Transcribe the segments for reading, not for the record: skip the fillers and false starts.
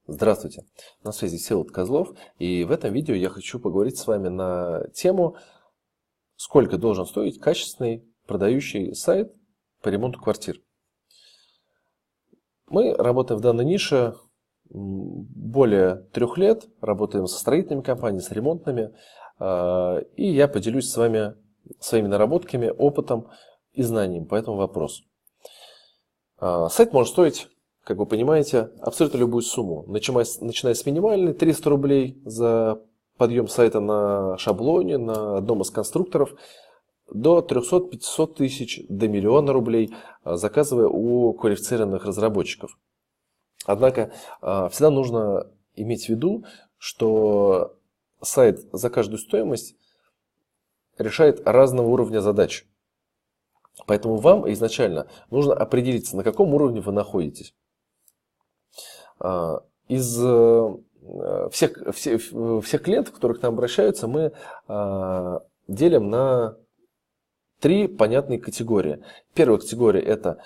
Здравствуйте, на связи Всеволод Козлов, и в этом видео я хочу поговорить с вами на тему, сколько должен стоить качественный продающий сайт по ремонту квартир. Мы работаем в данной нише более 3 лет, работаем со строительными компаниями, с ремонтными, и я поделюсь с вами своими наработками, опытом и знанием по этому вопросу. Сайт может стоить, как вы понимаете, абсолютно любую сумму, начиная с минимальной 300 рублей за подъем сайта на шаблоне, на одном из конструкторов, до 300-500 тысяч, до миллиона рублей, заказывая у квалифицированных разработчиков. Однако всегда нужно иметь в виду, что сайт за каждую стоимость решает разного уровня задач. Поэтому вам изначально нужно определиться, на каком уровне вы находитесь. Из всех клиентов, которые к нам обращаются, мы делим на 3 понятные категории. Первая категория – это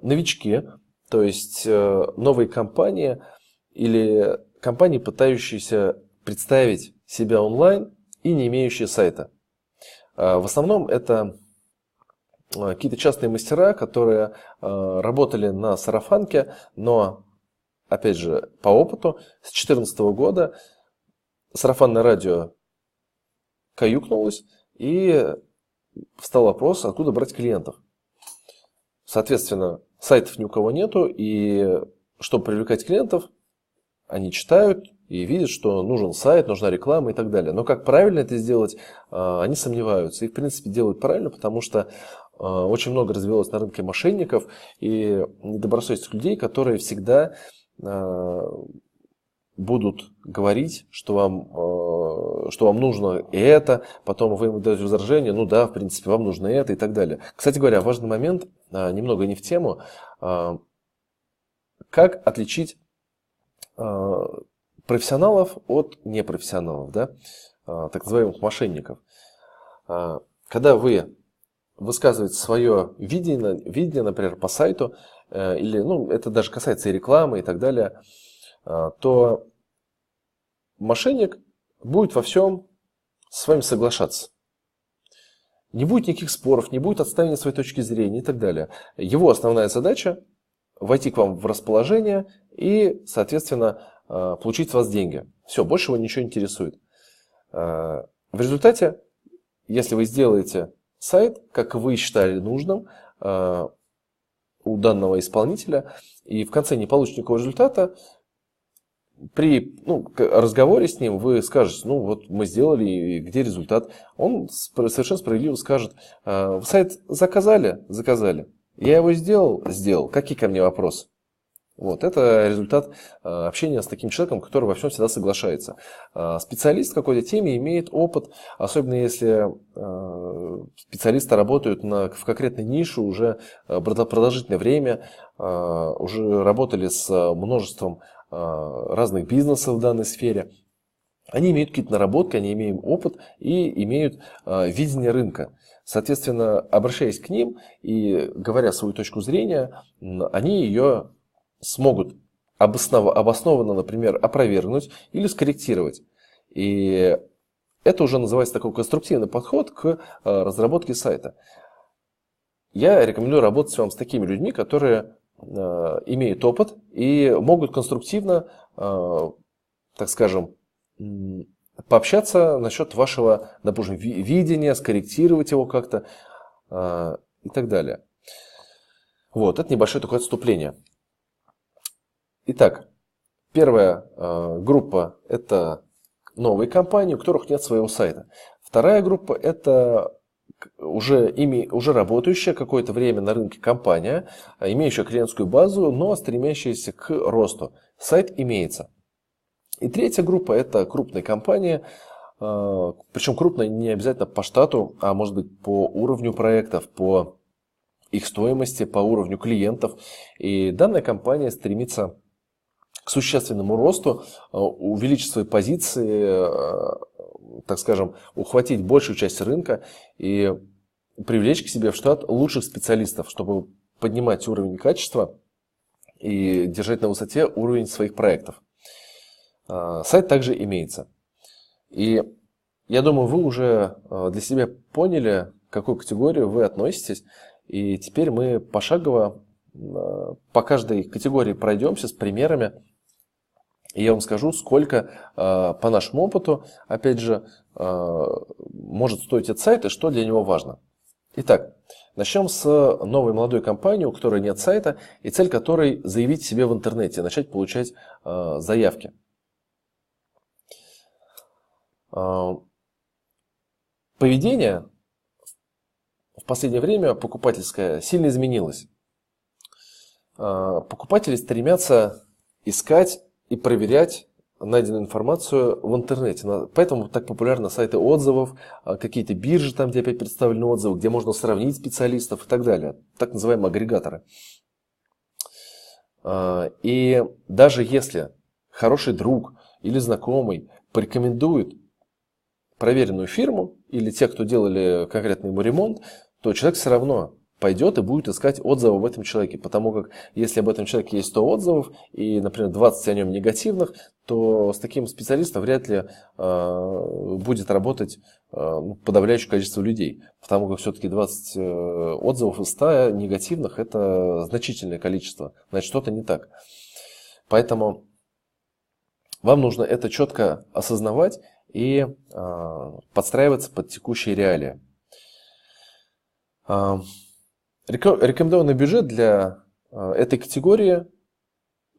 новички, то есть новые компании или компании, пытающиеся представить себя онлайн и не имеющие сайта. В основном это какие-то частные мастера, которые работали на сарафанке, но, опять же, по опыту, с 2014 года сарафанное радио каюкнулось, и встал вопрос, откуда брать клиентов. Соответственно, сайтов ни у кого нету, и чтобы привлекать клиентов, они читают и видят, что нужен сайт, нужна реклама и так далее. Но как правильно это сделать, они сомневаются. И, в принципе, делают правильно, потому что очень много развелось на рынке мошенников и недобросовестных людей, которые всегда будут говорить, что вам нужно это, потом вы им даете возражение, ну да, в принципе, вам нужно это и так далее. Кстати говоря, важный момент, немного не в тему, как отличить профессионалов от непрофессионалов, да? Так называемых мошенников. Когда вы высказываете свое видение, например, по сайту, или это даже касается и рекламы и так далее, то мошенник будет во всем с вами соглашаться. Не будет никаких споров, не будет отстаивания своей точки зрения и так далее. Его основная задача – войти к вам в расположение и, соответственно, получить с вас деньги. Все, больше его ничего не интересует. В результате, если вы сделаете сайт, как вы считали нужным у данного исполнителя, и в конце не получите никакого результата, при разговоре с ним вы скажете, вот мы сделали, и где результат? Он совершенно справедливо скажет, сайт заказали? Заказали. Я его сделал. Какие ко мне вопросы? Вот, это результат общения с таким человеком, который во всем всегда соглашается. Специалист в какой-то теме имеет опыт, особенно если специалисты работают в конкретной нише уже продолжительное время, уже работали с множеством разных бизнесов в данной сфере. Они имеют какие-то наработки, они имеют опыт и имеют видение рынка. Соответственно, обращаясь к ним и говоря свою точку зрения, они ее смогут обоснованно, например, опровергнуть или скорректировать. И это уже называется такой конструктивный подход к разработке сайта. Я рекомендую работать вам с такими людьми, которые имеют опыт и могут конструктивно, так скажем, пообщаться насчет вашего, допустим, видения, скорректировать его как-то и так далее. Вот, это небольшое такое отступление. Итак, первая группа – это новые компании, у которых нет своего сайта. Вторая группа – это уже работающая какое-то время на рынке компания, имеющая клиентскую базу, но стремящаяся к росту. Сайт имеется. И третья группа – это крупные компании, причем крупные не обязательно по штату, а может быть по уровню проектов, по их стоимости, по уровню клиентов. И данная компания стремится к существенному росту, увеличить свои позиции, так скажем, ухватить большую часть рынка и привлечь к себе в штат лучших специалистов, чтобы поднимать уровень качества и держать на высоте уровень своих проектов. сайт также имеется. И я думаю, вы уже для себя поняли, к какой категории вы относитесь. И теперь мы пошагово по каждой категории пройдемся с примерами. И я вам скажу, сколько по нашему опыту, опять же, может стоить этот сайт и что для него важно. Итак, начнем с новой молодой компании, у которой нет сайта, и цель которой заявить себе в интернете, начать получать заявки. Поведение в последнее время покупательское сильно изменилось. Покупатели стремятся искать и проверять найденную информацию в интернете. Поэтому так популярны сайты отзывов, какие-то биржи, там, где опять представлены отзывы, где можно сравнить специалистов и так далее. Так называемые агрегаторы. И даже если хороший друг или знакомый порекомендует проверенную фирму или те, кто делали конкретно ему ремонт, то человек все равно пойдет и будет искать отзывы об этом человеке. Потому как если об этом человеке есть 100 отзывов и, например, 20 о нем негативных, то с таким специалистом вряд ли будет работать подавляющее количество людей. Потому как все-таки 20 отзывов из 100 негативных – это значительное количество. Значит, что-то не так. Поэтому вам нужно это четко осознавать и подстраиваться под текущие реалии. Рекомендованный бюджет для этой категории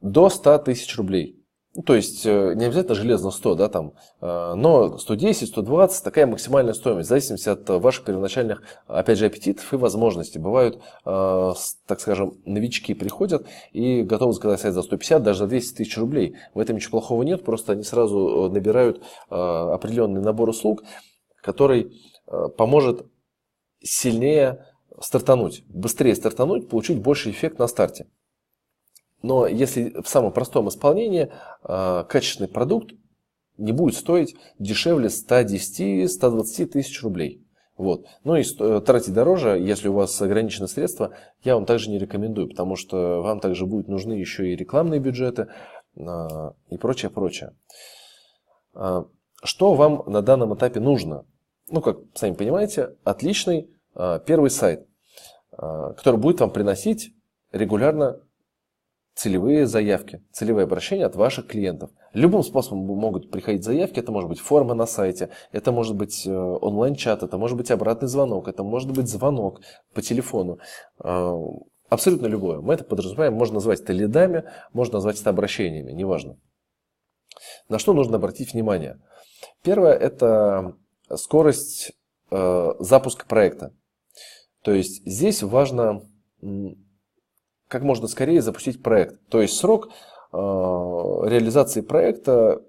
до 100 тысяч рублей. Ну, то есть не обязательно железно 100, да, там, но 110, 120 такая максимальная стоимость, в зависимости от ваших первоначальных, опять же, аппетитов и возможностей. Бывают, так скажем, новички приходят и готовы заказать сайт за 150, даже за 200 тысяч рублей. В этом ничего плохого нет, просто они сразу набирают определенный набор услуг, который поможет сильнее стартануть, быстрее стартануть, получить больший эффект на старте. Но если в самом простом исполнении качественный продукт не будет стоить дешевле 110-120 тысяч рублей. Вот. Ну и тратить дороже, если у вас ограничены средства, я вам также не рекомендую, потому что вам также будут нужны еще и рекламные бюджеты и прочее, прочее. Что вам на данном этапе нужно? Ну, как сами понимаете, отличный первый сайт, который будет вам приносить регулярно целевые заявки, целевые обращения от ваших клиентов. Любым способом могут приходить заявки, это может быть форма на сайте, это может быть онлайн-чат, это может быть обратный звонок, это может быть звонок по телефону. Абсолютно любое. Мы это подразумеваем, можно назвать это лидами, можно назвать это обращениями, неважно. На что нужно обратить внимание? Первое – это скорость запуска проекта. То есть здесь важно как можно скорее запустить проект. То есть срок реализации проекта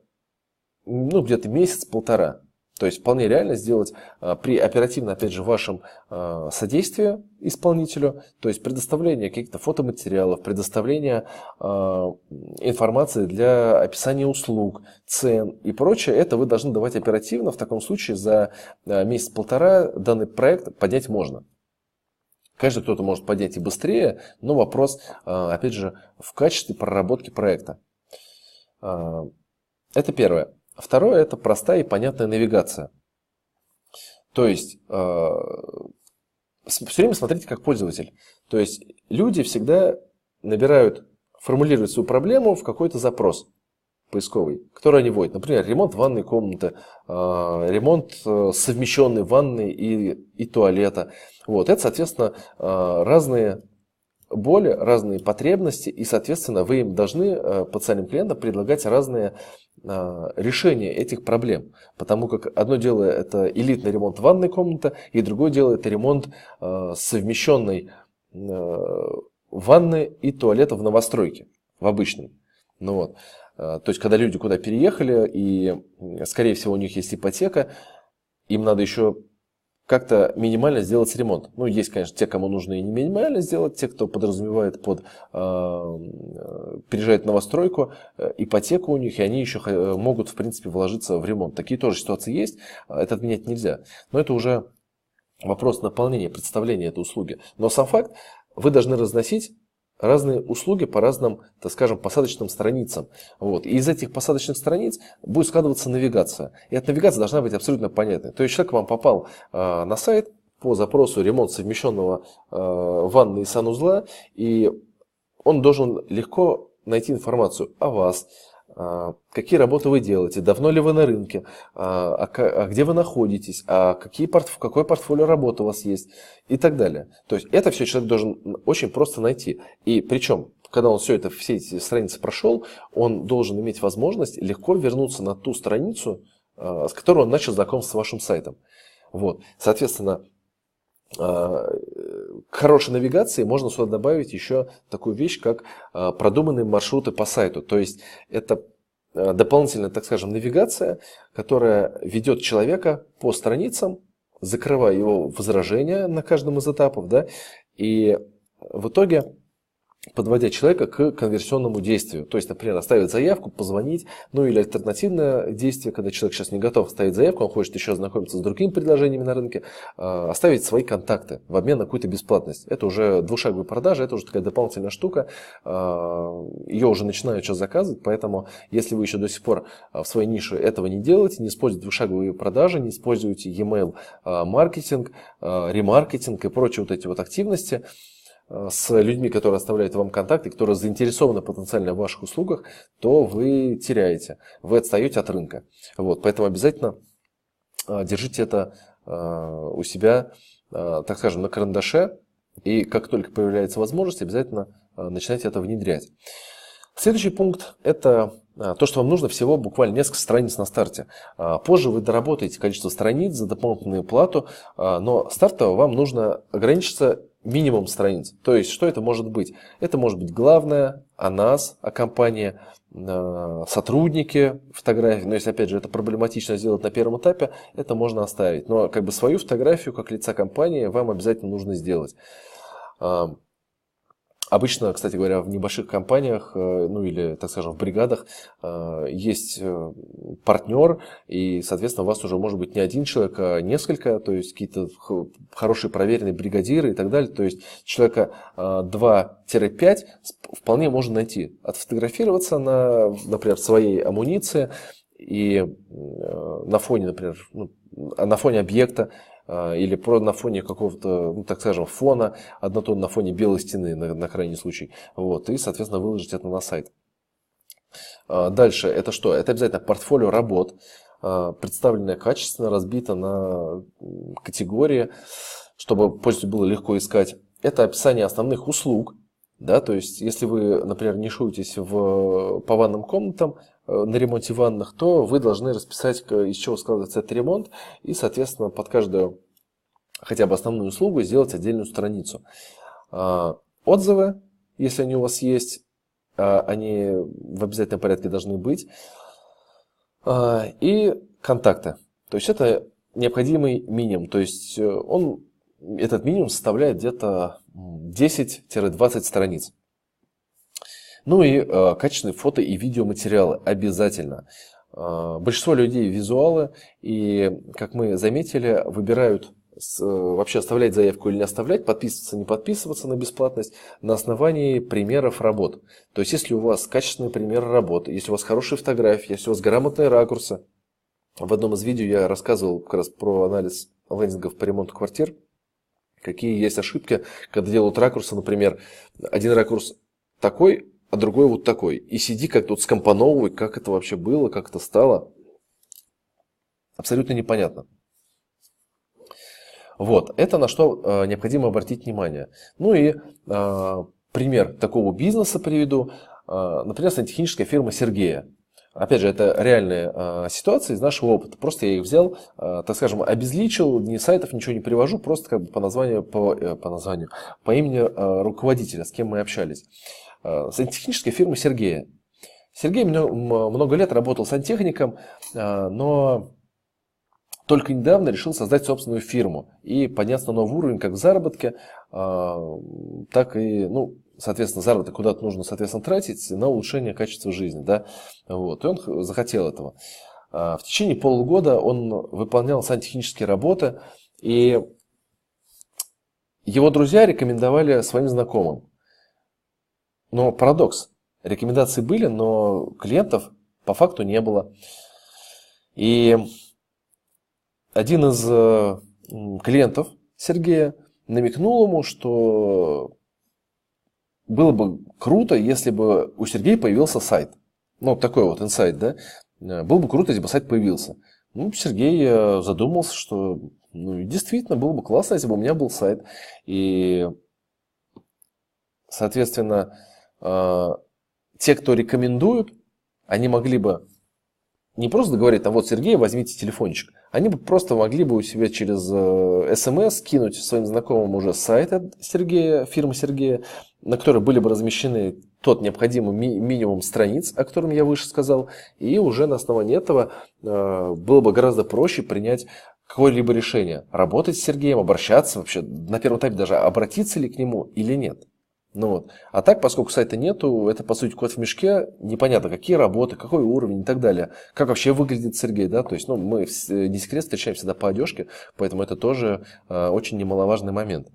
где-то месяц-полтора. То есть вполне реально сделать при оперативно, опять же, вашем содействии исполнителю, то есть предоставление каких-то фотоматериалов, предоставление информации для описания услуг, цен и прочее, это вы должны давать оперативно. В таком случае за месяц-полтора данный проект поднять можно. Конечно, кто-то может поднять и быстрее, но вопрос, опять же, в качестве проработки проекта. Это первое. Второе – это простая и понятная навигация. То есть, все время смотрите как пользователь. То есть, люди всегда формулируют свою проблему в какой-то запрос поисковый, который они вводят. Например, ремонт ванной комнаты, ремонт совмещенной ванной и туалета. Вот. Это, соответственно, разные боли, разные потребности, и, соответственно, вы им должны потенциальным клиентам предлагать разные решения этих проблем. Потому как одно дело это элитный ремонт ванной комнаты, и другое дело это ремонт совмещенной ванны и туалета в новостройке, в обычной. То есть, когда люди куда переехали, и, скорее всего, у них есть ипотека, им надо еще как-то минимально сделать ремонт. Есть, конечно, те, кому нужно и не минимально сделать, те, кто подразумевает переезжает в новостройку, ипотеку у них, и они еще могут, в принципе, вложиться в ремонт. Такие тоже ситуации есть, это отменять нельзя. Но это уже вопрос наполнения, представления этой услуги. Но сам факт, вы должны разносить разные услуги по разным, так скажем, посадочным страницам. Вот. И из этих посадочных страниц будет складываться навигация. И эта навигация должна быть абсолютно понятной. То есть человек вам попал на сайт по запросу ремонт совмещенного ванны и санузла, и он должен легко найти информацию о вас, какие работы вы делаете, давно ли вы на рынке, где вы находитесь, какое портфолио работы у вас есть и так далее. То есть это все человек должен очень просто найти. И причем, когда он все эти страницы прошел, он должен иметь возможность легко вернуться на ту страницу, с которой он начал знакомство с вашим сайтом. Вот. Соответственно, к хорошей навигации можно сюда добавить еще такую вещь, как продуманные маршруты по сайту. То есть это дополнительная, так скажем, навигация, которая ведет человека по страницам, закрывая его возражения на каждом из этапов, да, и в итоге подводя человека к конверсионному действию. То есть, например, оставить заявку, позвонить, ну или альтернативное действие, когда человек сейчас не готов оставить заявку, он хочет еще ознакомиться с другими предложениями на рынке, оставить свои контакты в обмен на какую-то бесплатность. Это уже двушаговая продажа, это уже такая дополнительная штука, ее уже начинают сейчас заказывать, поэтому если вы еще до сих пор в своей нише этого не делаете, не используете двушаговые продажи, не используете e-mail маркетинг, ремаркетинг и прочие вот эти вот активности, с людьми, которые оставляют вам контакты, которые заинтересованы потенциально в ваших услугах, то вы теряете, вы отстаете от рынка. Вот, поэтому обязательно держите это у себя, так скажем, на карандаше, и как только появляется возможность, обязательно начинайте это внедрять. Следующий пункт – это то, что вам нужно всего буквально несколько страниц на старте. Позже вы доработаете количество страниц за дополнительную плату, но стартово вам нужно ограничиться минимум страниц. То есть, что это может быть? Это может быть главное, о нас, о компании, сотрудники, фотографии. Но если, опять же, это проблематично сделать на первом этапе, это можно оставить. Но как бы свою фотографию, как лица компании, вам обязательно нужно сделать. Обычно, кстати говоря, в небольших компаниях, ну или, так скажем, в бригадах есть партнер, и, соответственно, у вас уже может быть не один человек, а несколько, то есть какие-то хорошие проверенные бригадиры и так далее. То есть человека 2-5 вполне можно найти. Отфотографироваться на, например, своей амуниции и на фоне, например, на фоне объекта, или на фоне какого-то, ну, так скажем, фона, однотонно на фоне белой стены, на крайний случай. Вот, и, соответственно, выложить это на сайт. Дальше, это что? Это обязательно портфолио работ, представленное качественно, разбито на категории, чтобы пользователю было легко искать. Это описание основных услуг. Да, то есть, если вы, например, нишуетесь по ванным комнатам на ремонте ванных, то вы должны расписать, из чего складывается этот ремонт, и, соответственно, под каждую хотя бы основную услугу сделать отдельную страницу. Отзывы, если они у вас есть, они в обязательном порядке должны быть, и контакты. То есть, это необходимый минимум. То есть, этот минимум составляет где-то 10-20 страниц. Ну и качественные фото и видеоматериалы обязательно. Большинство людей визуалы, и, как мы заметили, выбирают вообще оставлять заявку или не оставлять, подписываться, не подписываться на бесплатность на основании примеров работ. То есть, если у вас качественные примеры работы, если у вас хорошие фотографии, если у вас грамотные ракурсы. В одном из видео я рассказывал как раз про анализ лендингов по ремонту квартир. Какие есть ошибки, когда делают ракурсы, например, один ракурс такой, а другой вот такой. И сиди как тут скомпоновывай, как это вообще было, как это стало. Абсолютно непонятно. Вот, это на что необходимо обратить внимание. Ну и пример такого бизнеса приведу. Например, сантехническая фирма Сергея. Опять же, это реальная ситуация из нашего опыта. Просто я их взял, так скажем, обезличил, ни сайтов, ничего не привожу, просто как бы по имени руководителя, с кем мы общались. Сантехническая фирма Сергея. Сергей много лет работал сантехником, но только недавно решил создать собственную фирму и подняться на новый уровень как в заработке, так и, соответственно, заработок куда-то нужно, соответственно, тратить на улучшение качества жизни, да, вот, и он захотел этого. В течение полугода он выполнял сантехнические работы, и его друзья рекомендовали своим знакомым. Но парадокс. Рекомендации были, но клиентов по факту не было. И один из клиентов Сергея намекнул ему, что было бы круто, если бы у Сергея появился сайт. Ну, такой вот инсайт, да? Было бы круто, если бы сайт появился. Ну, Сергей задумался, что действительно было бы классно, если бы у меня был сайт. И, соответственно, те, кто рекомендуют, они могли бы не просто говорить, там вот, Сергей, возьмите телефончик. Они бы просто могли бы у себя через СМС кинуть своим знакомым уже сайт от Сергея, фирмы Сергея, на которой были бы размещены тот необходимый минимум страниц, о котором я выше сказал. И уже на основании этого было бы гораздо проще принять какое-либо решение. Работать с Сергеем, обращаться вообще, на первом этапе даже обратиться ли к нему или нет. Ну вот. А так, поскольку сайта нету, это по сути кот в мешке, непонятно, какие работы, какой уровень и так далее. Как вообще выглядит Сергей, да, то есть, мы не секрет встречаемся всегда по одежке, поэтому это тоже очень немаловажный момент.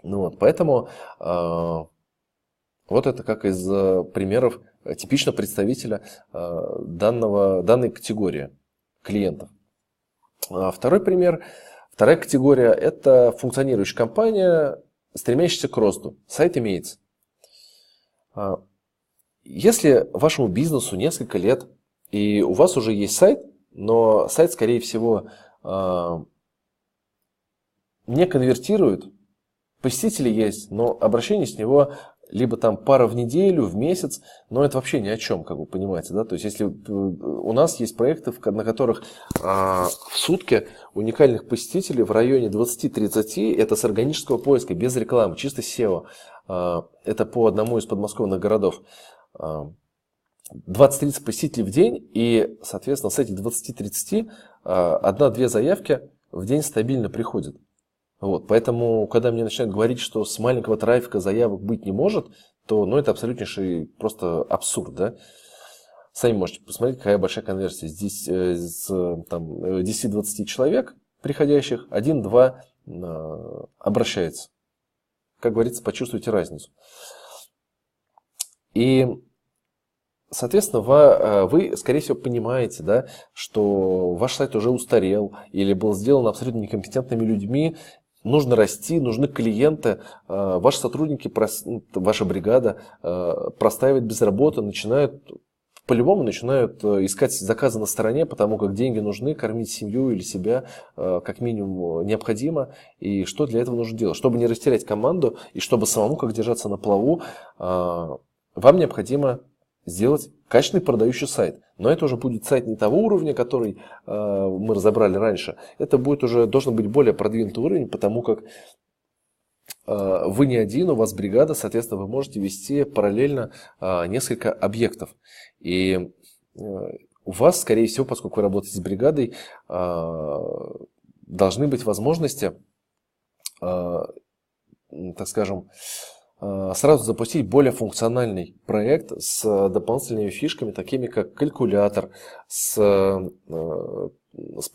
Ну вот, поэтому вот это как из примеров типичного представителя данной категории клиентов. Второй пример, вторая категория – это функционирующая компания, стремящийся к росту. Сайт имеется. Если вашему бизнесу несколько лет, и у вас уже есть сайт, но сайт, скорее всего, не конвертирует, посетители есть, но обращение с него либо там пара в неделю, в месяц, но это вообще ни о чем, как вы понимаете, да, то есть если у нас есть проекты, на которых в сутки уникальных посетителей в районе 20-30, это с органического поиска, без рекламы, чисто SEO, это по одному из подмосковных городов, 20-30 посетителей в день, и, соответственно, с этих 20-30 1-2 заявки в день стабильно приходят. Вот, поэтому, когда мне начинают говорить, что с маленького трафика заявок быть не может, то это абсолютнейший просто абсурд, да. Сами можете посмотреть, какая большая конверсия. Здесь с 10-20 человек приходящих, 1-2 обращается. Как говорится, почувствуйте разницу. И, соответственно, вы, скорее всего, понимаете, да, что ваш сайт уже устарел или был сделан абсолютно некомпетентными людьми. Нужно расти, нужны клиенты, ваши сотрудники, ваша бригада простаивает без работы, по-любому начинают искать заказы на стороне, потому как деньги нужны, кормить семью или себя как минимум необходимо. И что для этого нужно делать? Чтобы не растерять команду и чтобы самому как держаться на плаву, вам необходимо сделать качественный продающий сайт. Но это уже будет сайт не того уровня, который мы разобрали раньше. Это должен быть более продвинутый уровень, потому как вы не один, у вас бригада, соответственно, вы можете вести параллельно несколько объектов. И у вас, скорее всего, поскольку вы работаете с бригадой, должны быть возможности, так скажем, сразу запустить более функциональный проект с дополнительными фишками, такими как калькулятор, с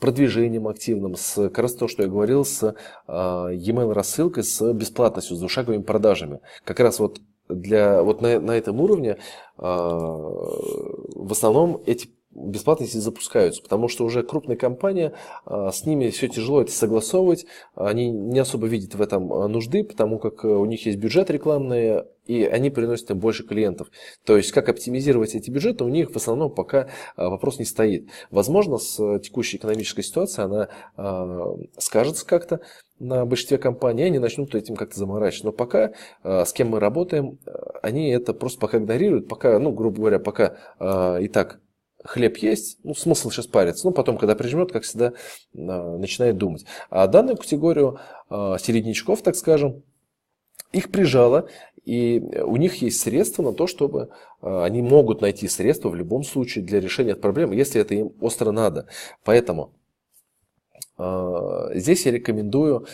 продвижением активным, как раз то, что я говорил, с e-mail рассылкой, с бесплатностью, с двушаговыми продажами. Как раз вот на этом уровне в основном эти бесплатности запускаются, потому что уже крупные компании, с ними все тяжело это согласовывать, они не особо видят в этом нужды, потому как у них есть бюджет рекламный, и они приносят им больше клиентов. То есть, как оптимизировать эти бюджеты, у них в основном пока вопрос не стоит. Возможно, с текущей экономической ситуацией она скажется как-то на большинстве компаний, они начнут этим как-то заморачиваться. Но пока с кем мы работаем, они это просто пока игнорируют, пока, грубо говоря, пока и так хлеб есть, смысл сейчас париться. Потом, когда прижмет, как всегда, начинает думать. А данную категорию середнячков, так скажем, их прижало, и у них есть средства на то, чтобы они могут найти средства в любом случае для решения этой проблемы, если это им остро надо. Поэтому здесь я рекомендую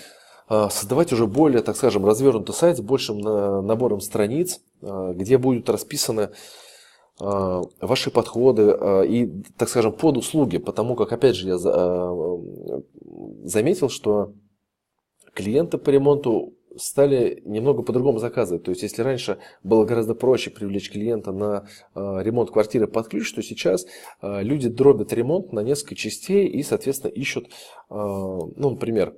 создавать уже более, так скажем, развернутый сайт с большим набором страниц, где будут расписаны ваши подходы и, так скажем, под услуги, потому как, опять же, я заметил, что клиенты по ремонту стали немного по-другому заказывать. То есть, если раньше было гораздо проще привлечь клиента на ремонт квартиры под ключ, то сейчас люди дробят ремонт на несколько частей и, соответственно, ищут, ну, например,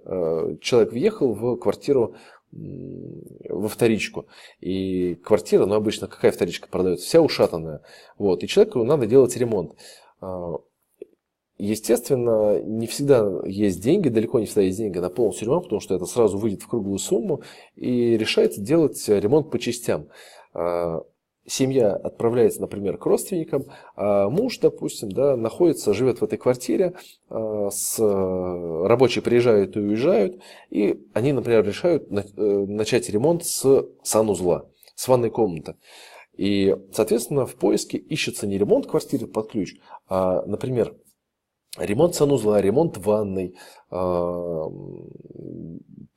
человек въехал в квартиру во вторичку. И квартира, ну, обычно какая вторичка продается? Вся ушатанная. Вот, и человеку надо делать ремонт. Естественно, не всегда есть деньги, далеко не всегда есть деньги на полностью ремонт, потому что это сразу выйдет в круглую сумму, и решается делать ремонт по частям. Семья отправляется, например, к родственникам, а муж, допустим, да, находится, живет в этой квартире, рабочие приезжают и уезжают, и они, например, решают начать ремонт с санузла, с ванной комнаты. И, соответственно, в поиске ищется не ремонт квартиры под ключ, а, например, ремонт санузла, ремонт ванной,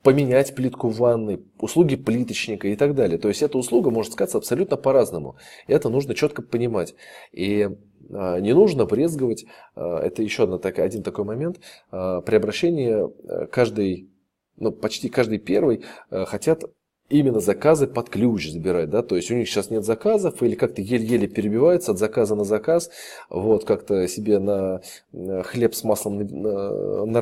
поменять плитку в ванной, услуги плиточника и так далее. То есть эта услуга может сказаться абсолютно по-разному. Это нужно четко понимать. И не нужно брезговать, это еще один такой момент, при обращении почти каждый первый хотят именно заказы под ключ забирать, да, то есть у них сейчас нет заказов или как-то еле-еле перебиваются от заказа на заказ, вот, как-то себе на хлеб с маслом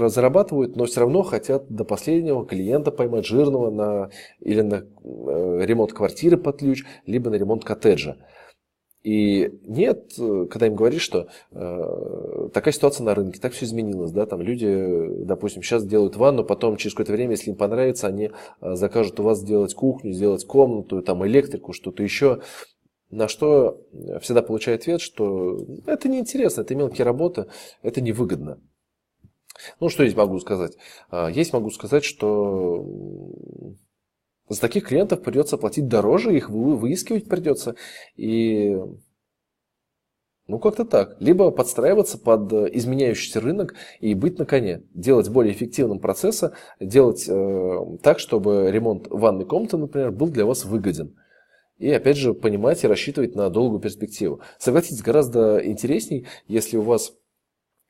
зарабатывают, но все равно хотят до последнего клиента поймать жирного или на ремонт квартиры под ключ, либо на ремонт коттеджа. И нет, когда им говоришь, что такая ситуация на рынке, так все изменилось, да, там люди, допустим, сейчас делают ванну, потом через какое-то время, если им понравится, они закажут у вас сделать кухню, сделать комнату, там электрику, что-то еще, на что всегда получаю ответ, что это неинтересно, это мелкие работы, это невыгодно. Ну, что здесь могу сказать? Могу сказать, что за таких клиентов придется платить дороже, их выискивать придется. И как-то так. Либо подстраиваться под изменяющийся рынок и быть на коне. Делать более эффективным процессы, делать так, чтобы ремонт ванной комнаты, например, был для вас выгоден. И опять же понимать и рассчитывать на долгую перспективу. Согласитесь, гораздо интересней, если у вас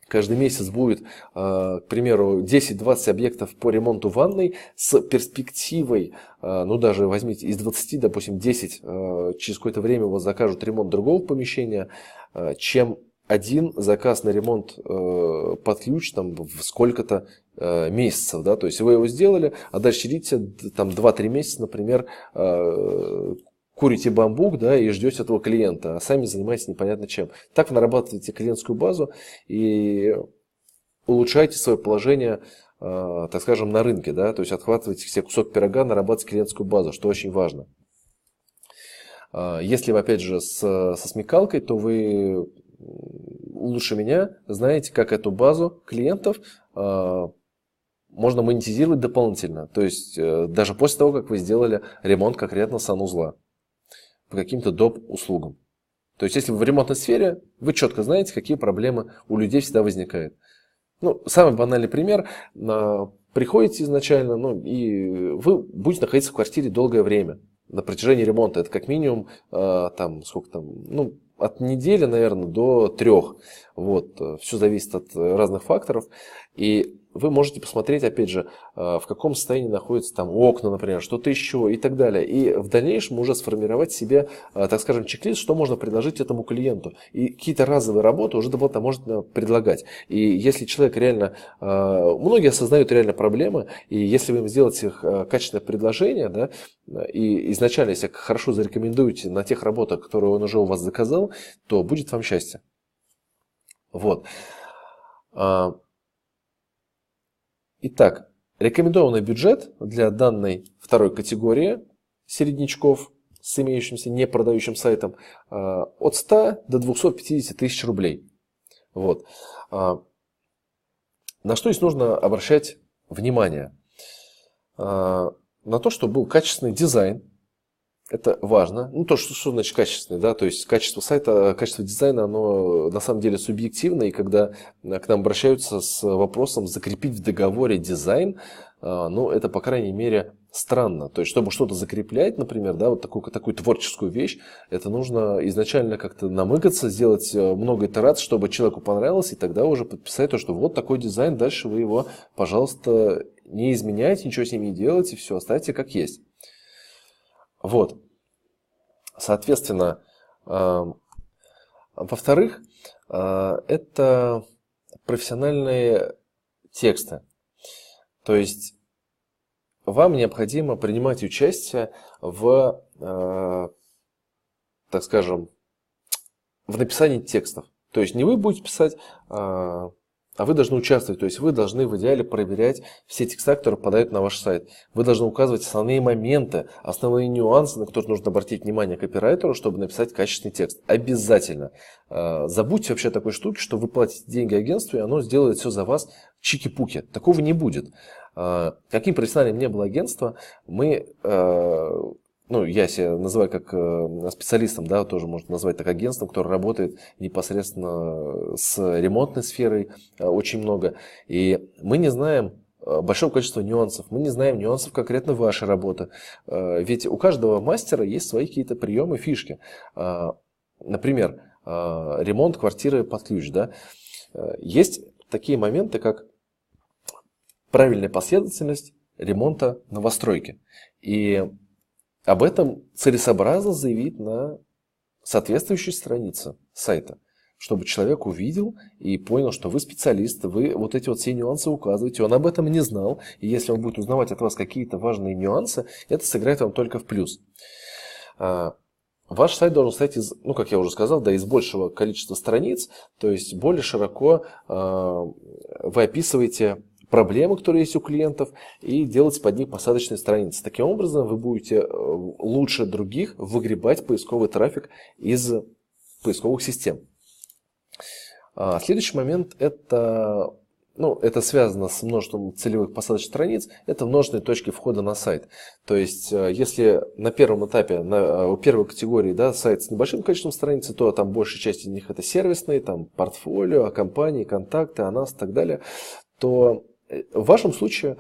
каждый месяц будет, к примеру, 10-20 объектов по ремонту ванной с перспективой, даже возьмите из 20, допустим, 10 через какое-то время у вас закажут ремонт другого помещения, чем один заказ на ремонт под ключ в сколько-то месяцев. Да? То есть вы его сделали, а дальше сидите 2-3 месяца, например, курите бамбук, да, и ждете этого клиента, а сами занимаетесь непонятно чем. Так вы нарабатываете клиентскую базу и улучшаете свое положение, так скажем, на рынке, да, то есть отхватываете себе кусок пирога, нарабатываете клиентскую базу, что очень важно. Если вы, опять же, со смекалкой, то вы лучше меня знаете, как эту базу клиентов можно монетизировать дополнительно. То есть даже после того, как вы сделали ремонт конкретно санузла по каким-то доп. Услугам. То есть, если вы в ремонтной сфере, вы четко знаете, какие проблемы у людей всегда возникают. Самый банальный пример. Приходите изначально, и вы будете находиться в квартире долгое время. На протяжении ремонта. Это как минимум, от недели, наверное, до 3. Вот. Все зависит от разных факторов. И вы можете посмотреть, опять же, в каком состоянии находятся окна, например, что-то еще и так далее. И в дальнейшем уже сформировать себе, так скажем, чек-лист, что можно предложить этому клиенту. И какие-то разовые работы уже дополнительно можно предлагать. И если человек реально, многие осознают реально проблемы, и если вы им сделаете качественное предложение, да, и изначально, если хорошо зарекомендуете на тех работах, которые он уже у вас заказал, то будет вам счастье. Вот. Итак, рекомендованный бюджет для данной второй категории середнячков с имеющимся непродающим сайтом от 100 до 250 тысяч рублей. Вот. На что здесь нужно обращать внимание? На то, что был качественный дизайн. Это важно. Что значит качественный, да? То есть качество сайта, качество дизайна, оно на самом деле субъективно. И когда к нам обращаются с вопросом закрепить в договоре дизайн, это, по крайней мере, странно. То есть, чтобы что-то закреплять, например, да, вот такую творческую вещь, это нужно изначально как-то намыкаться, сделать много итераций, чтобы человеку понравилось, и тогда уже подписать то, что вот такой дизайн, дальше вы его, пожалуйста, не изменяйте, ничего с ними не делайте, все оставьте как есть. Вот. Соответственно, во-вторых, это профессиональные тексты. То есть вам необходимо принимать участие в, так скажем, в написании текстов. То есть не вы будете писать, а вы должны участвовать. То есть вы должны в идеале проверять все текста, которые попадают на ваш сайт. Вы должны указывать основные моменты, основные нюансы, на которые нужно обратить внимание копирайтеру, чтобы написать качественный текст. Обязательно. Забудьте вообще о такой штуке, что вы платите деньги агентству, и оно сделает все за вас чики-пуки. Такого не будет. Каким профессиональным не было агентство, мы... я себя называю как специалистом, да, тоже можно назвать так агентством, которое работает непосредственно с ремонтной сферой очень много. И мы не знаем большого количества нюансов, мы не знаем нюансов конкретно вашей работы. Ведь у каждого мастера есть свои какие-то приемы, фишки. Например, ремонт квартиры под ключ. Да? Есть такие моменты, как правильная последовательность ремонта новостройки. И об этом целесообразно заявить на соответствующей странице сайта, чтобы человек увидел и понял, что вы специалист, вы вот эти вот все нюансы указываете, он об этом не знал, и если он будет узнавать от вас какие-то важные нюансы, это сыграет вам только в плюс. Ваш сайт должен состоять из, как я уже сказал, да, из большего количества страниц, то есть более широко вы описываете проблемы, которые есть у клиентов, и делать под них посадочные страницы. Таким образом, вы будете лучше других выгребать поисковый трафик из поисковых систем. Следующий момент – это связано с множеством целевых посадочных страниц, это множественные точки входа на сайт. То есть, если на первом этапе, у первой категории, да, сайт с небольшим количеством страниц, то там большая часть из них это сервисные, там портфолио, о компании, контакты, о нас и так далее, то в вашем случае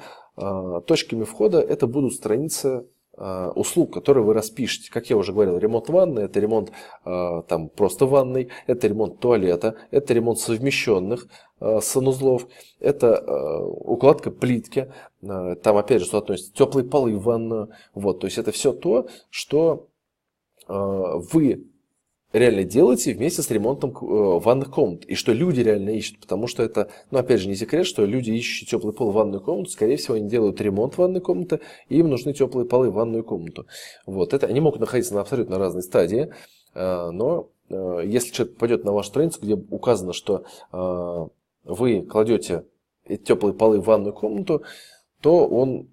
точками входа это будут страницы услуг, которые вы распишете. Как я уже говорил, ремонт ванны, это ремонт просто ванной, это ремонт туалета, это ремонт совмещенных санузлов, это укладка плитки, там опять же, что относится теплые полы в ванную. Вот, то есть это все то, что вы реально делаете вместе с ремонтом ванных комнат. И что люди реально ищут. Потому что это, опять же, не секрет, что люди, ищущие теплый пол в ванную комнату, скорее всего, они делают ремонт ванной комнаты, и им нужны теплые полы в ванную комнату. Вот. Они могут находиться на абсолютно разной стадии, но если человек попадет на вашу страницу, где указано, что вы кладете теплые полы в ванную комнату, то он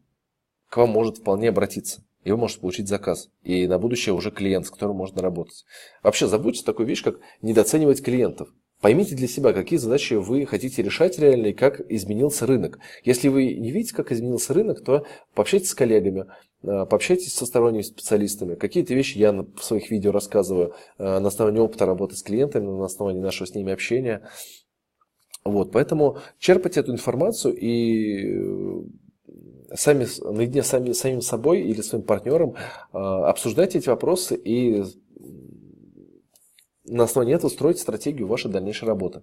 к вам может вполне обратиться. И вы можете получить заказ. И на будущее уже клиент, с которым можно работать. Вообще забудьте такую вещь, как недооценивать клиентов. Поймите для себя, какие задачи вы хотите решать реально и как изменился рынок. Если вы не видите, как изменился рынок, то пообщайтесь с коллегами, пообщайтесь со сторонними специалистами. Какие-то вещи я в своих видео рассказываю на основании опыта работы с клиентами, на основании нашего с ними общения. Вот, поэтому черпайте эту информацию и сами наедине с самим собой или своим партнером обсуждайте эти вопросы и на основании этого строить стратегию вашей дальнейшей работы.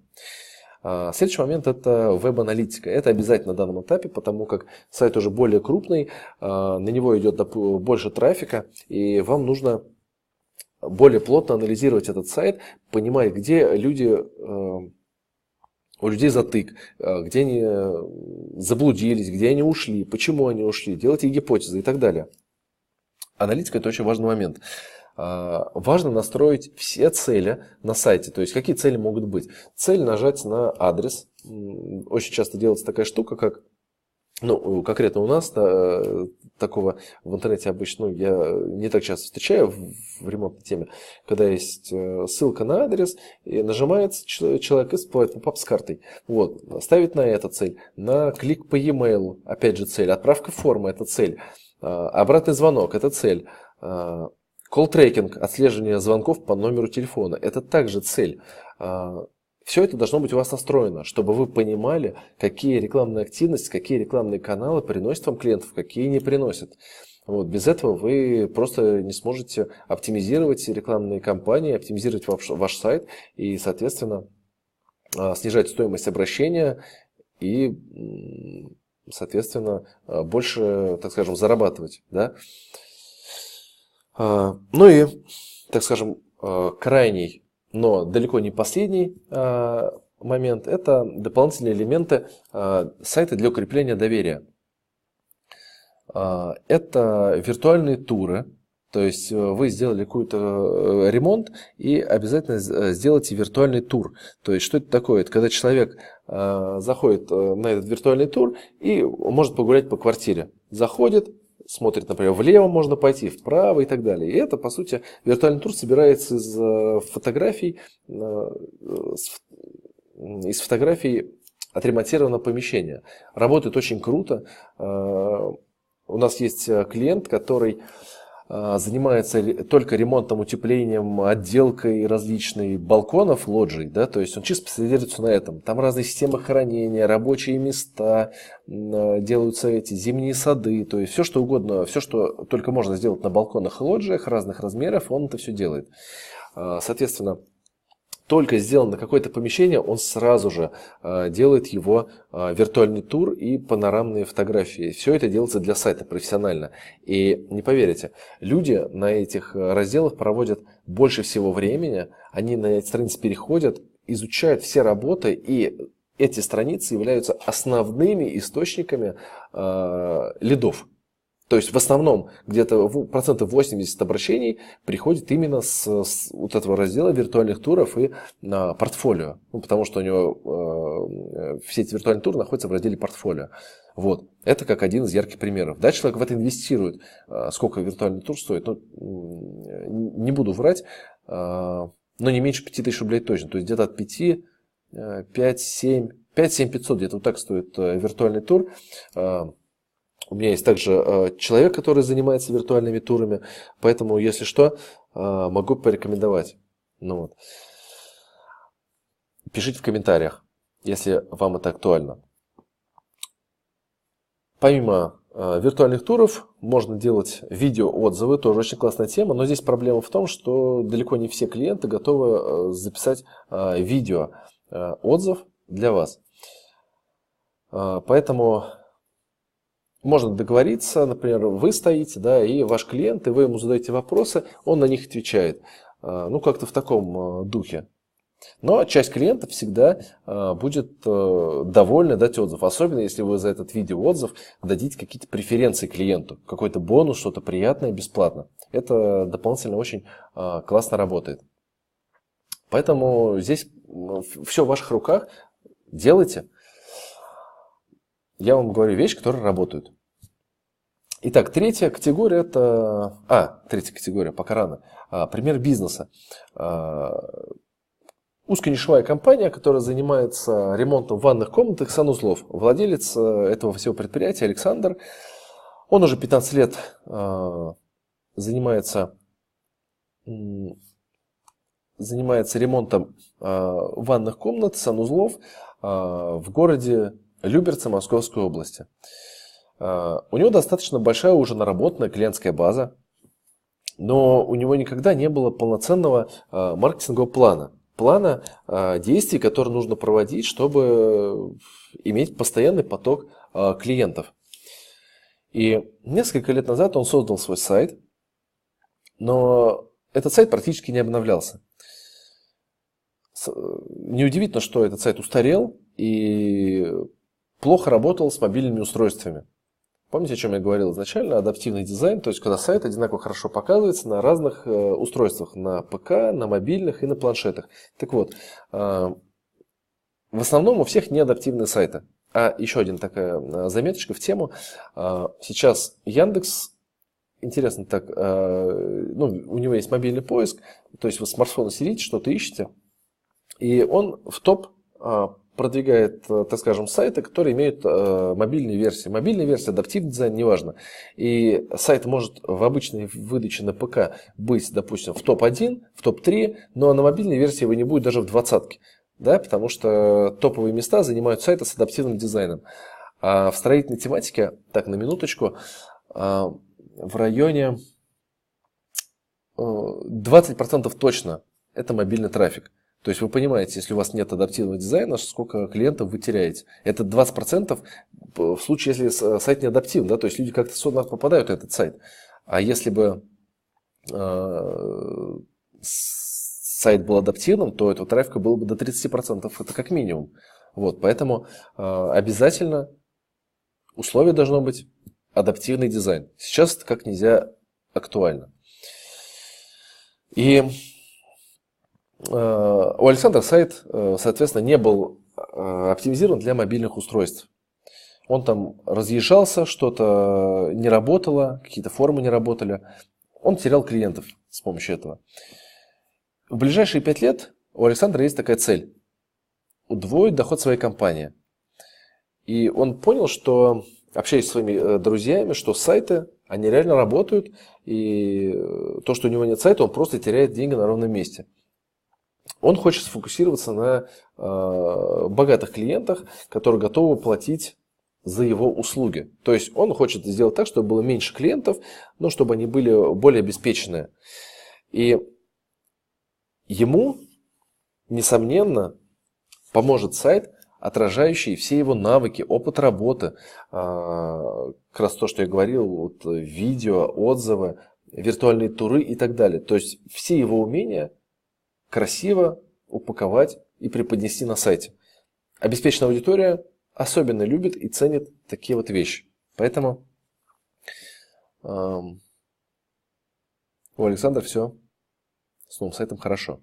Следующий момент – это веб-аналитика. Это обязательно на данном этапе, потому как сайт уже более крупный, на него идет больше трафика, и вам нужно более плотно анализировать этот сайт, понимать, где у людей затык, где они заблудились, где они ушли, почему они ушли, делайте гипотезы и так далее. Аналитика – это очень важный момент. Важно настроить все цели на сайте. То есть, какие цели могут быть? Цель нажать на адрес. Очень часто делается такая штука, как, конкретно у нас такого в интернете обычно, я не так часто встречаю в ремонтной теме, когда есть ссылка на адрес, и нажимается человек и всплывает поп-ап с картой. Вот, ставить на это цель, на клик по e-mail, опять же цель, отправка формы – это цель, обратный звонок – это цель, колл-трекинг, отслеживание звонков по номеру телефона – это также цель. Все это должно быть у вас настроено, чтобы вы понимали, какие рекламные активности, какие рекламные каналы приносят вам клиентов, какие не приносят. Вот, без этого вы просто не сможете оптимизировать рекламные кампании, оптимизировать ваш сайт и, соответственно, снижать стоимость обращения и соответственно, больше, так скажем, зарабатывать. Да? Ну и, так скажем, крайний, но далеко не последний момент – это дополнительные элементы сайта для укрепления доверия. Это виртуальные туры. То есть вы сделали какой-то ремонт и обязательно сделайте виртуальный тур. То есть что это такое? Это когда человек заходит на этот виртуальный тур и может погулять по квартире. Заходит, смотрит, например, влево можно пойти, вправо и так далее. И это, по сути, виртуальный тур собирается из фотографий отремонтированного помещения. Работает очень круто. У нас есть клиент, который занимается только ремонтом, утеплением, отделкой различных балконов, лоджий, да, то есть он чисто специализируется на этом. Там разные системы хранения, рабочие места, делаются эти зимние сады, то есть все что угодно, все, что только можно сделать на балконах и лоджиях разных размеров, он это все делает. Соответственно, только сделано какое-то помещение, он сразу же делает его виртуальный тур и панорамные фотографии. Все это делается для сайта профессионально. И не поверите, люди на этих разделах проводят больше всего времени, они на эти страницы переходят, изучают все работы, и эти страницы являются основными источниками лидов. То есть в основном где-то процентов 80 обращений приходит именно с вот этого раздела виртуальных туров и портфолио. Ну, потому что у него все эти виртуальные туры находятся в разделе портфолио. Вот. Это как один из ярких примеров. Да, человек в это инвестирует. Сколько виртуальный тур стоит? Ну, не буду врать, но не меньше 5000 рублей точно. То есть где-то от 5, 5, 7, 500 где-то вот так стоит виртуальный тур. У меня есть также человек, который занимается виртуальными турами, поэтому, если что, могу порекомендовать. Ну, вот. Пишите в комментариях, если вам это актуально. Помимо виртуальных туров можно делать видеоотзывы, тоже очень классная тема, но здесь проблема в том, что далеко не все клиенты готовы записать видеоотзыв для вас. Поэтому можно договориться, например, вы стоите, да, и ваш клиент, и вы ему задаете вопросы, он на них отвечает. Ну, как-то в таком духе. Но часть клиентов всегда будет довольна дать отзыв. Особенно, если вы за этот видеоотзыв дадите какие-то преференции клиенту. Какой-то бонус, что-то приятное, бесплатно. Это дополнительно очень классно работает. Поэтому здесь все в ваших руках. Делайте. Я вам говорю вещи, которые работают. Итак, третья категория это... третья категория, пока рано. Пример бизнеса. Узконишевая компания, которая занимается ремонтом ванных комнат и санузлов. Владелец этого всего предприятия Александр. Он уже 15 лет занимается ремонтом ванных комнат, санузлов в городе Люберцы Московской области. У него достаточно большая уже наработанная клиентская база, но у него никогда не было полноценного маркетингового плана действий, которые нужно проводить, чтобы иметь постоянный поток клиентов. И несколько лет назад он создал свой сайт, но этот сайт практически не обновлялся. Неудивительно, что этот сайт устарел и плохо работал с мобильными устройствами. Помните, о чем я говорил изначально? Адаптивный дизайн, то есть когда сайт одинаково хорошо показывается на разных устройствах, на ПК, на мобильных и на планшетах. Так вот, в основном у всех не адаптивные сайты. А еще один такая заметочка в тему. Сейчас Яндекс, интересно так, у него есть мобильный поиск, то есть вы с смартфона сидите, что-то ищете, и он в топ продвигает, так скажем, сайты, которые имеют мобильные версии. Мобильная версия, адаптивный дизайн, неважно. И сайт может в обычной выдаче на ПК быть, допустим, в топ-1, в топ-3, но на мобильной версии его не будет даже в двадцатке. Да, потому что топовые места занимают сайты с адаптивным дизайном. А в строительной тематике, так, на минуточку, в районе 20% точно это мобильный трафик. То есть вы понимаете, если у вас нет адаптивного дизайна, сколько клиентов вы теряете. Это 20% в случае, если сайт не адаптивен, да, то есть люди как-то сюда попадают на этот сайт. А если бы сайт был адаптивным, то этого трафика было бы до 30%, это как минимум. Вот, поэтому обязательно условие должно быть адаптивный дизайн. Сейчас это как нельзя актуально. И у Александра сайт, соответственно, не был оптимизирован для мобильных устройств. Он там разъезжался, что-то не работало, какие-то формы не работали. Он терял клиентов с помощью этого. В ближайшие 5 лет у Александра есть такая цель – удвоить доход своей компании. И он понял, что, общаясь со своими друзьями, что сайты, они реально работают, и то, что у него нет сайта, он просто теряет деньги на ровном месте. Он хочет сфокусироваться на богатых клиентах, которые готовы платить за его услуги. То есть он хочет сделать так, чтобы было меньше клиентов, но чтобы они были более обеспеченные. И ему, несомненно, поможет сайт, отражающий все его навыки, опыт работы, как раз то, что я говорил, вот, видео, отзывы, виртуальные туры и так далее. То есть все его умения красиво упаковать и преподнести на сайте. Обеспеченная аудитория особенно любит и ценит такие вот вещи. Поэтому у Александра все с новым сайтом хорошо.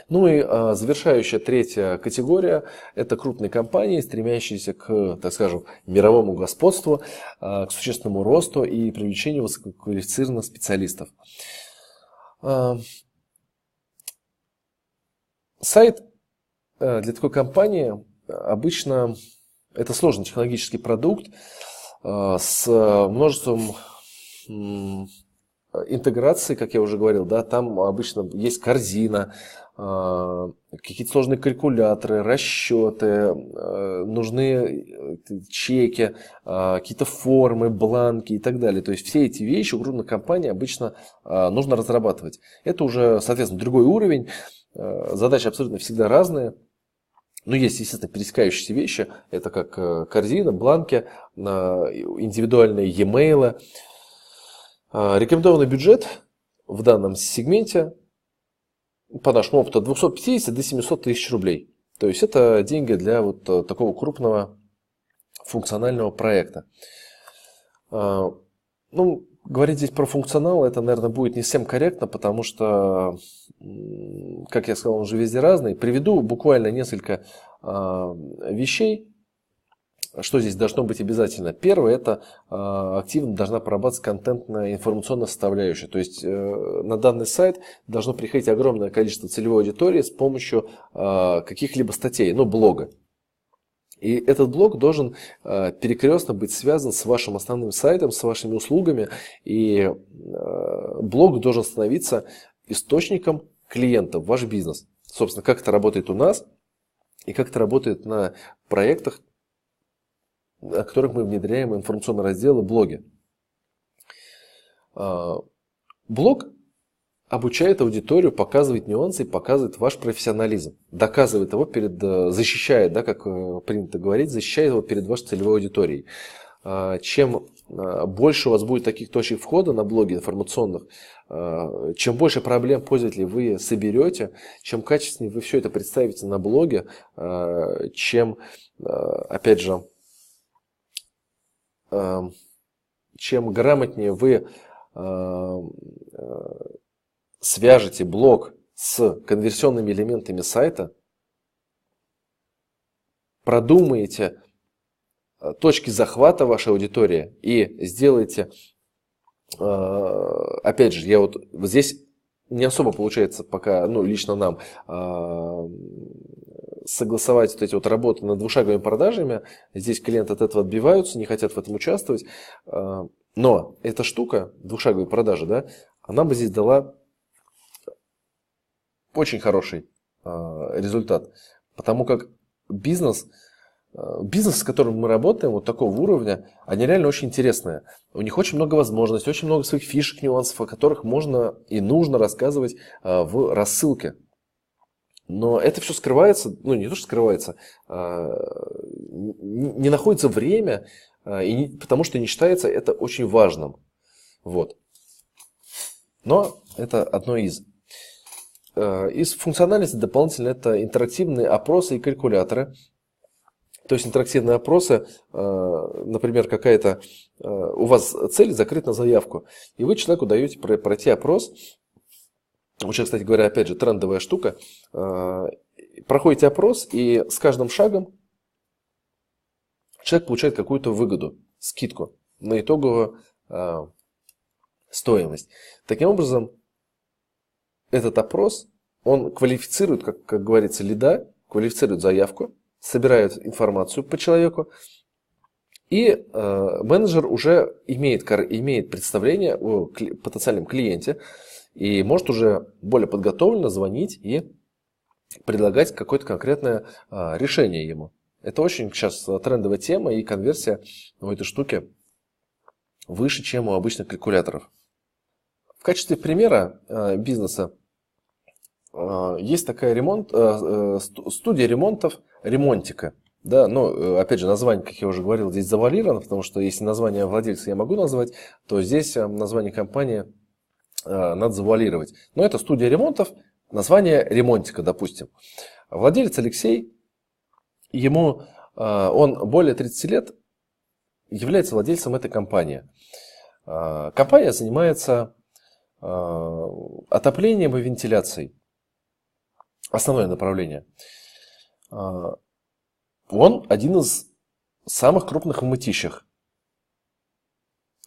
Ну и завершающая третья категория – это крупные компании, стремящиеся к, так скажем, мировому господству, к существенному росту и привлечению высококвалифицированных специалистов. Сайт для такой компании обычно это сложный технологический продукт с множеством интеграций, как я уже говорил, да, там обычно есть корзина, какие-то сложные калькуляторы, расчеты, нужны чеки, какие-то формы, бланки и так далее. То есть все эти вещи у крупных компаний обычно нужно разрабатывать. Это уже, соответственно, другой уровень. Задачи абсолютно всегда разные. Но есть, естественно, пересекающиеся вещи. Это как корзина, бланки, индивидуальные e-mail. Рекомендованный бюджет в данном сегменте, по нашему опыту, от 250 до 700 тысяч рублей. То есть это деньги для вот такого крупного функционального проекта. Ну, говорить здесь про функционал, это, наверное, будет не совсем корректно, потому что, как я сказал, он же везде разный. Приведу буквально несколько вещей, что здесь должно быть обязательно. Первое – это активно должна прорабатываться контентная информационная составляющая. То есть на данный сайт должно приходить огромное количество целевой аудитории с помощью каких-либо статей, ну, блога. И этот блог должен перекрестно быть связан с вашим основным сайтом, с вашими услугами. И блог должен становиться источником клиентов в ваш бизнес. Собственно, как это работает у нас и как это работает на проектах, о которых мы внедряем информационные разделы, блоги. Блог обучает аудиторию, показывает нюансы, показывает ваш профессионализм, доказывает его защищает, да, как принято говорить, защищает его перед вашей целевой аудиторией. Чем больше у вас будет таких точек входа на блоги информационных, чем больше проблем пользователей вы соберете, чем качественнее вы все это представите на блоге, чем, опять же, чем грамотнее вы свяжете блог с конверсионными элементами сайта, продумаете точки захвата вашей аудитории и сделаете, опять же, я вот здесь не особо получается пока, ну, лично нам, согласовать вот эти вот работы над двушаговыми продажами. Здесь клиенты от этого отбиваются, не хотят в этом участвовать. Но эта штука, двушаговые продажи, да, она бы здесь дала очень хороший результат. Потому как бизнес, с которым мы работаем, вот такого уровня, они реально очень интересные. У них очень много возможностей, очень много своих фишек, нюансов, о которых можно и нужно рассказывать в рассылке. Но это все скрывается, ну не то, что скрывается, не находится время, потому что не считается это очень важным. Вот. Но это одно из. Из функциональности дополнительно это интерактивные опросы и калькуляторы. То есть интерактивные опросы, например, какая-то у вас цель закрыть на заявку, и вы человеку даете пройти опрос. Вот сейчас, кстати говоря, опять же, трендовая штука. Проходите опрос, и с каждым шагом человек получает какую-то выгоду, скидку на итоговую стоимость. Таким образом, этот опрос, он квалифицирует, как говорится, лида, квалифицирует заявку, собирает информацию по человеку, и менеджер уже имеет представление о потенциальном клиенте, и может уже более подготовленно звонить и предлагать какое-то конкретное решение ему. Это очень сейчас трендовая тема, и конверсия у этой штуки выше, чем у обычных калькуляторов. В качестве примера бизнеса есть такая студия ремонтов «Ремонтика». Да, но, опять же, название, как я уже говорил, здесь завуалировано, потому что если название владельца я могу назвать, то здесь название компании надо завуалировать. Но это студия ремонтов, название «Ремонтика», допустим. Владелец Алексей, он более 30 лет является владельцем этой компании. Компания занимается отоплением и вентиляцией. Основное направление. Он один из самых крупных в Мытищах.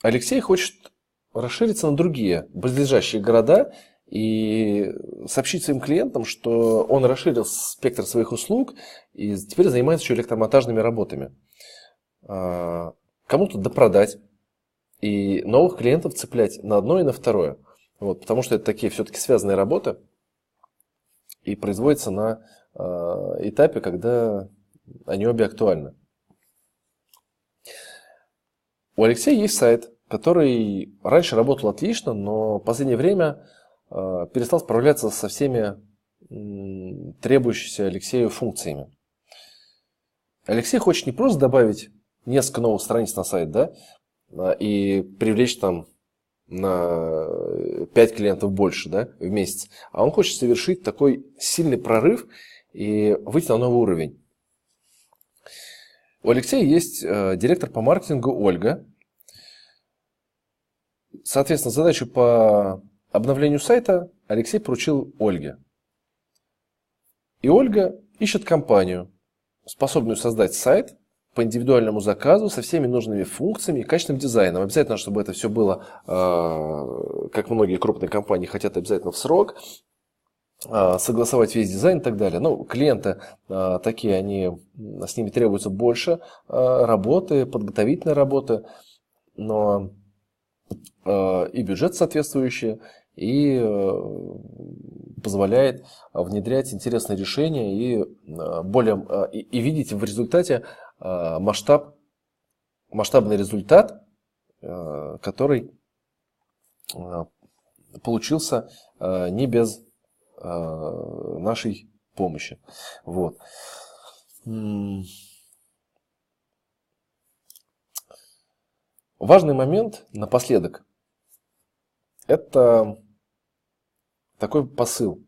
Алексей хочет расшириться на другие близлежащие города и сообщить своим клиентам, что он расширил спектр своих услуг и теперь занимается еще электромонтажными работами. Кому-то допродать и новых клиентов цеплять на одно и на второе. Вот, потому что это такие все-таки связанные работы и производятся на этапе, когда они обе актуальны. У Алексея есть сайт, который раньше работал отлично, но в последнее время перестал справляться со всеми требующимися Алексею функциями. Алексей хочет не просто добавить несколько новых страниц на сайт, да, и привлечь там на 5 клиентов больше, да, в месяц, а он хочет совершить такой сильный прорыв и выйти на новый уровень. У Алексея есть директор по маркетингу Ольга. Соответственно, задачу по обновлению сайта Алексей поручил Ольге. И Ольга ищет компанию, способную создать сайт по индивидуальному заказу со всеми нужными функциями и качественным дизайном. Обязательно, чтобы это все было, как многие крупные компании хотят, обязательно в срок, согласовать весь дизайн и так далее. Ну, клиенты такие, с ними требуется больше работы, подготовительной работы, но и бюджет соответствующий, и позволяет внедрять интересные решения и видеть в результате масштабный результат, который получился не без нашей помощи. Вот. Важный момент напоследок – это такой посыл.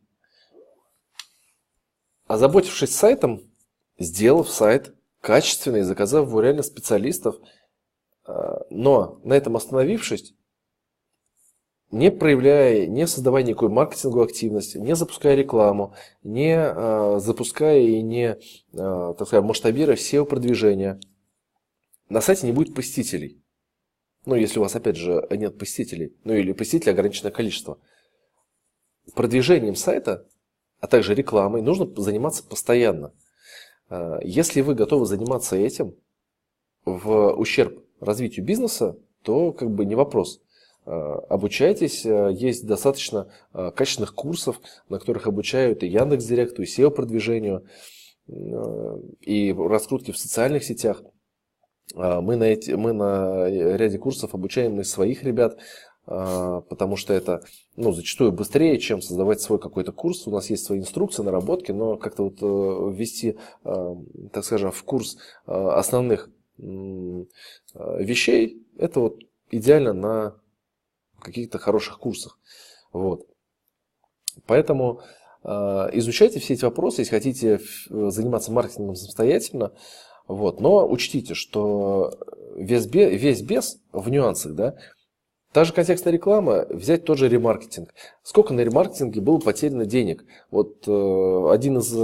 Озаботившись сайтом, сделав сайт качественный, заказав его реально специалистов, но на этом остановившись, не создавая никакой маркетинговой активности, не запуская рекламу, не запуская и не, так сказать, масштабируя SEO-продвижения, на сайте не будет посетителей. Ну, если у вас, опять же, нет посетителей, ну или посетителей ограниченное количество. Продвижением сайта, а также рекламой нужно заниматься постоянно. Если вы готовы заниматься этим в ущерб развитию бизнеса, то как бы не вопрос. Обучайтесь, есть достаточно качественных курсов, на которых обучают и Яндекс.Директу, и SEO-продвижению, и раскрутке в социальных сетях. Мы на ряде курсов обучаем и своих ребят. потому что это зачастую быстрее, чем создавать свой какой-то курс. У нас есть свои инструкции, наработки, но как-то ввести, так скажем, в курс основных вещей, это идеально на каких-то хороших курсах. Вот. Поэтому изучайте все эти вопросы, если хотите заниматься маркетингом самостоятельно. Вот. Но учтите, что весь без в нюансах, да. Та же контекстная реклама, взять тот же ремаркетинг. Сколько на ремаркетинге было потеряно денег? Один из,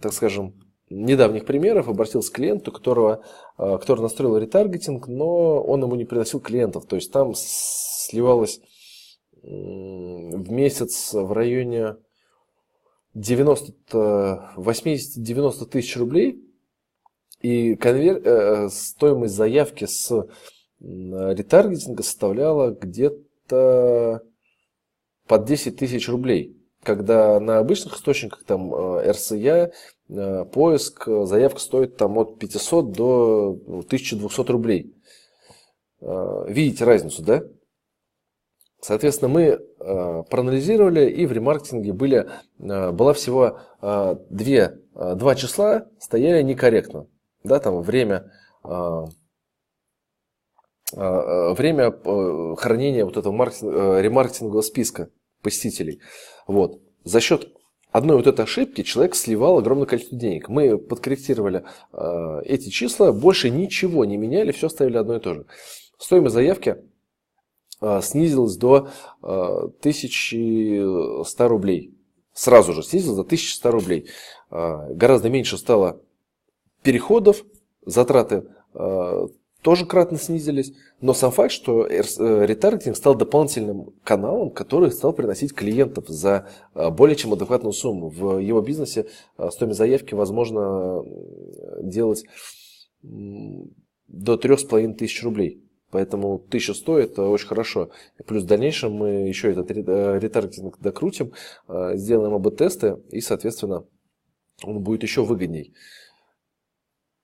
так скажем, недавних примеров: обратился к клиенту, который настроил ретаргетинг, но он ему не приносил клиентов. То есть там сливалось в месяц в районе 80-90 тысяч рублей. И стоимость заявки с ретаргетинга составляла где-то под 10 тысяч рублей. Когда на обычных источниках, там РСЯ, поиск, заявка стоит там от 500 до 1200 рублей. Видите разницу, да? Соответственно, мы проанализировали, и в ремаркетинге было всего два числа стояли некорректно. Да, там время хранения этого ремаркетингового списка посетителей. Вот. За счет одной этой ошибки человек сливал огромное количество денег. Мы подкорректировали эти числа, больше ничего не меняли, все оставили одно и то же. Стоимость заявки снизилась до 1100 рублей. Сразу же снизилась до 1100 рублей. Гораздо меньше стало переходов, затраты тоже кратно снизились. Но сам факт, что ретаргетинг стал дополнительным каналом, который стал приносить клиентов за более чем адекватную сумму. В его бизнесе стоимость заявки возможно делать до 3500 рублей. Поэтому 1100 это очень хорошо. Плюс в дальнейшем мы еще этот ретаргетинг докрутим, сделаем АБ-тесты, и, соответственно, он будет еще выгодней.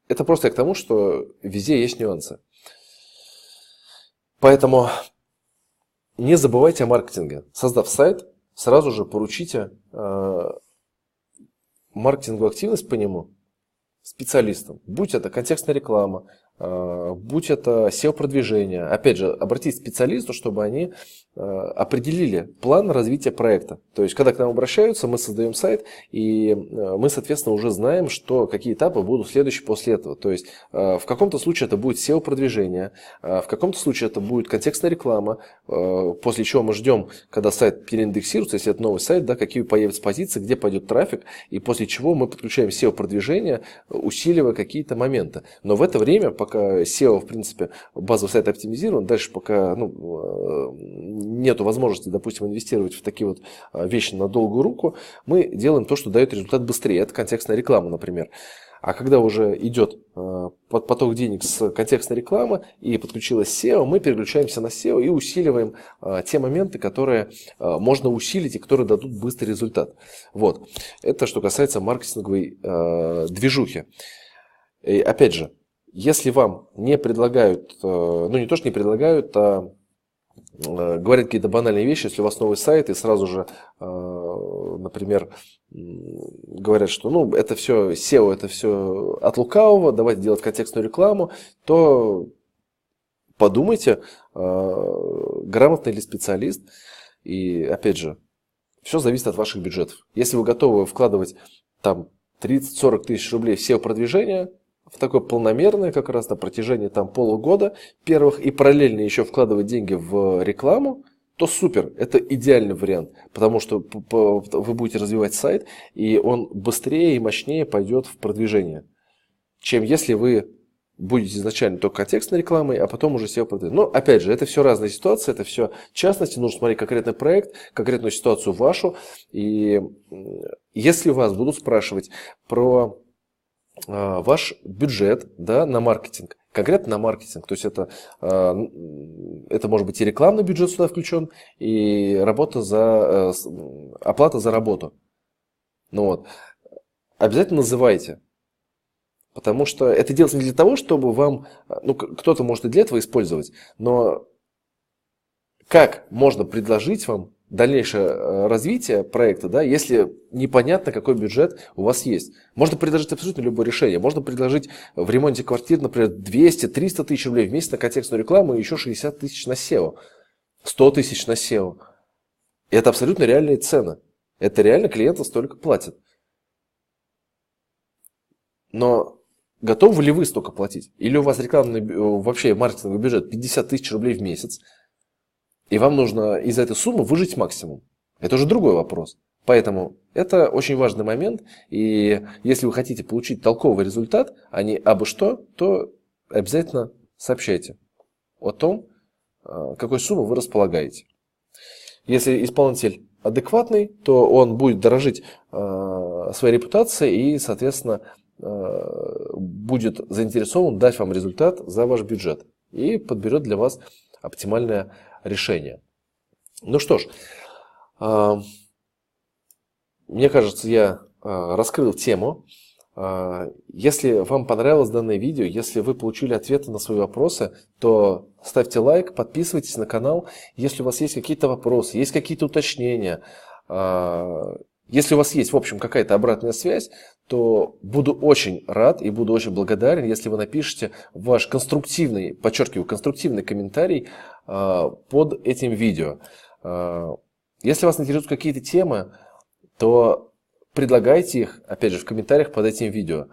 Это просто к тому, что везде есть нюансы. Поэтому не забывайте о маркетинге. Создав сайт, сразу же поручите маркетинговую активность по нему специалистам. Будь это контекстная реклама, будь это SEO-продвижение. Опять же, обратитесь к специалисту, чтобы они определили план развития проекта. То есть, когда к нам обращаются, мы создаем сайт, и мы, соответственно, уже знаем, какие этапы будут следующие после этого. То есть, в каком-то случае это будет SEO-продвижение, в каком-то случае это будет контекстная реклама, после чего мы ждем, когда сайт переиндексируется, если это новый сайт, да, какие появятся позиции, где пойдет трафик, и после чего мы подключаем SEO-продвижение, усиливая какие-то моменты. Но в это время, пока SEO, в принципе, базовый сайт оптимизирован, дальше пока нету возможности, допустим, инвестировать в такие вещи на долгую руку, мы делаем то, что дает результат быстрее. Это контекстная реклама, например. А когда уже идет поток денег с контекстной рекламы и подключилась SEO, мы переключаемся на SEO и усиливаем те моменты, которые можно усилить и которые дадут быстрый результат. Вот. Это что касается маркетинговой движухи. И опять же, если вам не предлагают, не то, что не предлагают, а говорят какие-то банальные вещи, если у вас новый сайт, и сразу же, например, говорят, что это все SEO, это все от лукавого, давайте делать контекстную рекламу, то подумайте, грамотный ли специалист. И опять же, все зависит от ваших бюджетов. Если вы готовы вкладывать там 30-40 тысяч рублей в SEO-продвижение, в такое полномерное, как раз на протяжении полугода первых, и параллельно еще вкладывать деньги в рекламу, то супер, это идеальный вариант, потому что вы будете развивать сайт, и он быстрее и мощнее пойдет в продвижение, чем если вы будете изначально только контекстной рекламой, а потом уже SEO-продвижение. Но опять же, это все разные ситуации, это все частности, нужно смотреть конкретный проект, конкретную ситуацию вашу, и если вас будут спрашивать про ваш бюджет, да, на маркетинг, конкретно на маркетинг, то есть это может быть и рекламный бюджет сюда включен, и оплата за работу. Обязательно называйте, потому что это делается не для того, чтобы вам, кто-то может и для этого использовать, но как можно предложить вам дальнейшее развитие проекта, да, если непонятно, какой бюджет у вас есть. Можно предложить абсолютно любое решение. Можно предложить в ремонте квартир, например, 200-300 тысяч рублей в месяц на контекстную рекламу и еще 60 тысяч на SEO, 100 тысяч на SEO. Это абсолютно реальные цены. Это реально клиенты столько платят. Но готовы ли вы столько платить? Или у вас рекламный, вообще маркетинговый бюджет 50 тысяч рублей в месяц, и вам нужно из этой суммы выжить максимум? Это уже другой вопрос. Поэтому это очень важный момент. И если вы хотите получить толковый результат, а не абы что, то обязательно сообщайте о том, какой суммой вы располагаете. Если исполнитель адекватный, то он будет дорожить своей репутацией и, соответственно, будет заинтересован дать вам результат за ваш бюджет и подберет для вас оптимальное решение. Ну что ж, мне кажется, я раскрыл тему. Если вам понравилось данное видео, если вы получили ответы на свои вопросы, то ставьте лайк, подписывайтесь на канал. Если у вас есть какие-то вопросы, есть какие-то уточнения, если у вас есть, в общем, какая-то обратная связь, то буду очень рад и буду очень благодарен, если вы напишите ваш конструктивный, подчеркиваю, конструктивный комментарий под этим видео. Если вас интересуют какие-то темы, то предлагайте их, опять же, в комментариях под этим видео.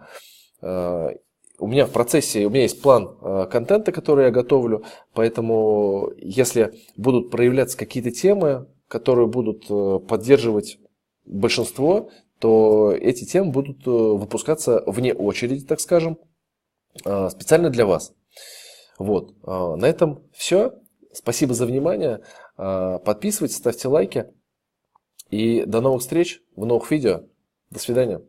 У меня в процессе, у меня есть план контента, который я готовлю, поэтому если будут проявляться какие-то темы, которые будут поддерживать большинство, то эти темы будут выпускаться вне очереди, так скажем, специально для вас. Вот. На этом все. Спасибо за внимание. Подписывайтесь, ставьте лайки. И до новых встреч в новых видео. До свидания.